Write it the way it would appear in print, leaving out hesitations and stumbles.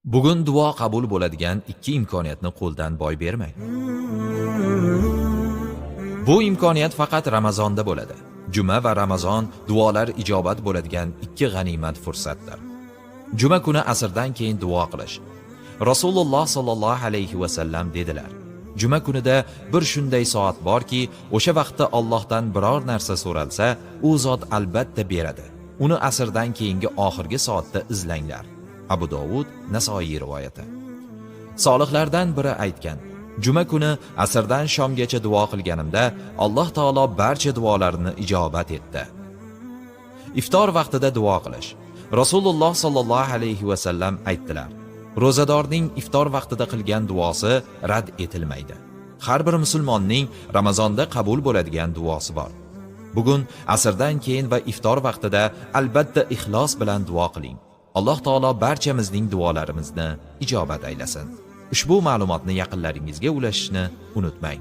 Bugun duo qabul bo'ladigan ikki imkoniyatni qo'ldan boy bermang. Bu imkoniyat faqat Ramazonda bo'ladi. Juma va Ramazon duolar ijobat bo'ladigan ikki g'animat fursatdir. Juma kuni asrdan keyin duo qilish. Rasululloh sallallohu alayhi va sallam dedilar: Juma kunida bir shunday soat borki, o'sha vaqtda Allohdan biror narsa so'ralsa, u zot albatta beradi. Uni asrdan keyingi oxirgi soatda izlanglar. Abu Dovud, Nasoiy rivoyati. Solihlardan biri aytgan: Juma kuni asrdan shomgacha duo qilganimda Alloh taolo barcha duolarimni ijobat etdi. Iftor vaqtida duo qilish. Rasululloh sallallohu alayhi va sallam aytdilar: Ro'zadorning iftor vaqtida qilgan duosi rad etilmaydi. Har bir musulmonning Ramazonda qabul bo'ladigan duosi bor. Bugun asrdan keyin va iftor vaqtida albatta ixlos bilan duo qiling. Alloh taolo barchamizning duolarimizni ijobat aylasin. Ushbu ma'lumotni yaqinlaringizga ulashishni unutmang.